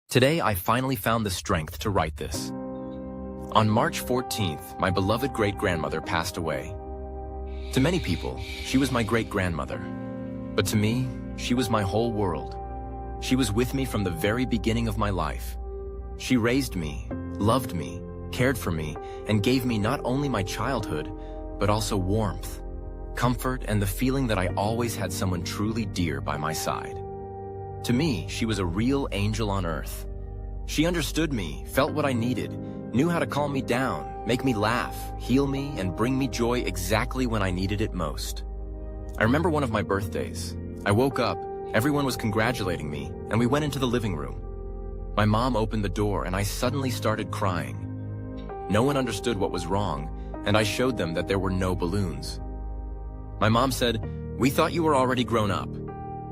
Today, I finally found the strength to write this. On March 14th, my beloved great-grandmother passed away. To many people, she was my great-grandmother. But to me, she was my whole world. She was with me from the very beginning of my life. She raised me, loved me, cared for me, and gave me not only my childhood, but also warmth, comfort, and the feeling that I always had someone truly dear by my side. To me, she was a real angel on earth. She understood me, felt what I needed, knew how to calm me down, make me laugh, heal me, and bring me joy exactly when I needed it most. I remember one of my birthdays. I woke up, everyone was congratulating me, and we went into the living room. My mom opened the door and I suddenly started crying. No one understood what was wrong, and I showed them that there were no balloons. My mom said, "We thought you were already grown up."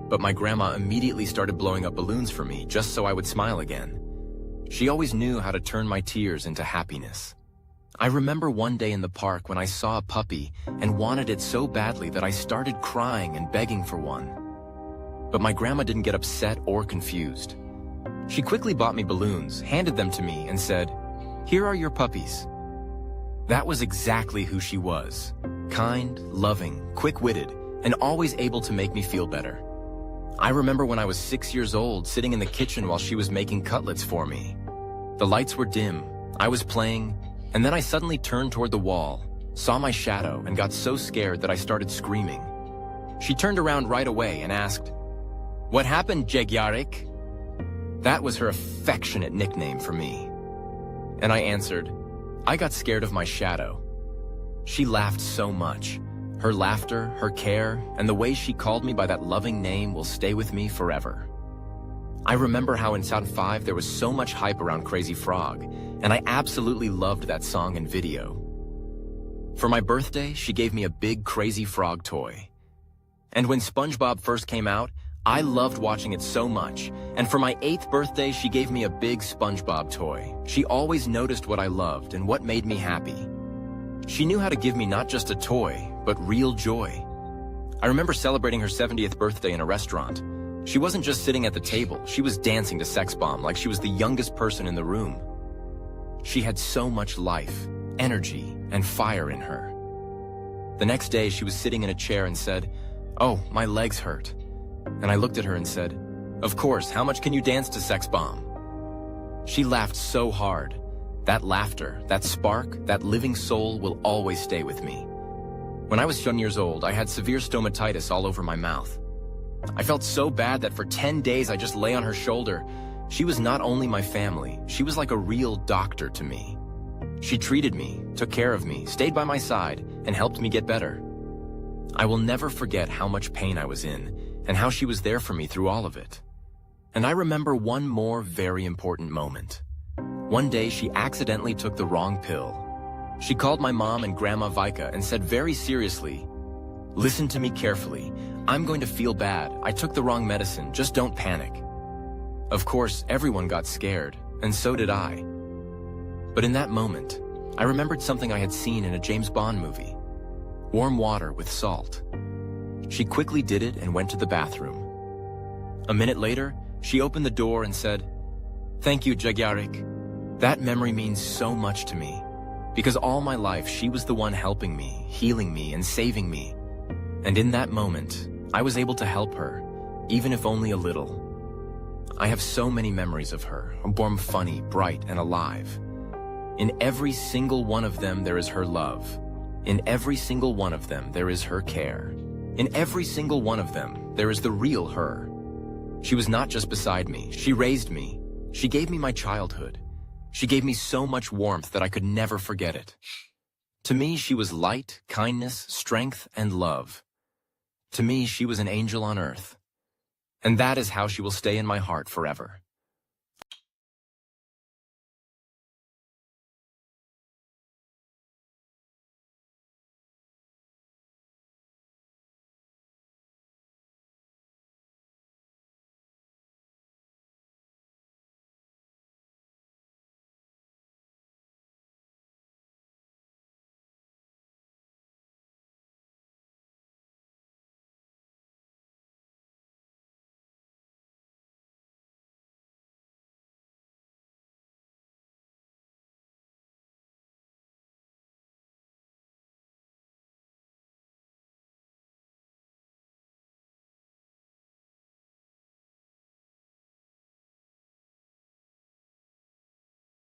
But my grandma immediately started blowing up balloons for me just so I would smile again. She always knew how to turn my tears into happiness. I remember one day in the park when I saw a puppy and wanted it so badly that I started crying and begging for one. But my grandma didn't get upset or confused. She quickly bought me balloons, handed them to me, and said, "Here are your puppies." That was exactly who she was. Kind, loving, quick-witted, and always able to make me feel better. I remember when I was 6 years old, sitting in the kitchen while she was making cutlets for me. The lights were dim, I was playing, and then I suddenly turned toward the wall, saw my shadow, and got so scared that I started screaming. She turned around right away and asked, "What happened, Jegyarik?" That was her affectionate nickname for me. And I answered, "I got scared of my shadow." She laughed so much. Her laughter, her care, and the way she called me by that loving name will stay with me forever. I remember how in 2005 there was so much hype around Crazy Frog, and I absolutely loved that song and video. For my birthday, she gave me a big Crazy Frog toy. And when SpongeBob first came out, I loved watching it so much, and for my 8th birthday, she gave me a big SpongeBob toy. She always noticed what I loved and what made me happy. She knew how to give me not just a toy, but real joy. I remember celebrating her 70th birthday in a restaurant. She wasn't just sitting at the table, she was dancing to Sex Bomb like she was the youngest person in the room. She had so much life, energy, and fire in her. The next day, she was sitting in a chair and said, "Oh, my legs hurt." And I looked at her and said, "Of course, how much can you dance to Sex Bomb?" She laughed so hard. That laughter, that spark, that living soul will always stay with me. When I was 10 years old, I had severe stomatitis all over my mouth. I felt so bad that for 10 days I just lay on her shoulder. She was not only my family, she was like a real doctor to me. She treated me, took care of me, stayed by my side, and helped me get better. I will never forget how much pain I was in, and how she was there for me through all of it. And I remember one more very important moment. One day, she accidentally took the wrong pill. She called my mom and Grandma Vika and said very seriously, "Listen to me carefully. I'm going to feel bad. I took the wrong medicine. Just don't panic." Of course, everyone got scared, and so did I. But in that moment, I remembered something I had seen in a James Bond movie. Warm water with salt. She quickly did it and went to the bathroom. A minute later, she opened the door and said, "Thank you, Jegyarik." That memory means so much to me, because all my life she was the one helping me, healing me, and saving me. And in that moment, I was able to help her, even if only a little. I have so many memories of her, warm, funny, bright, and alive. In every single one of them, there is her love. In every single one of them, there is her care. In every single one of them, there is the real her. She was not just beside me, she raised me. She gave me my childhood. She gave me so much warmth that I could never forget it. To me, she was light, kindness, strength, and love. To me, she was an angel on earth. And that is how she will stay in my heart forever.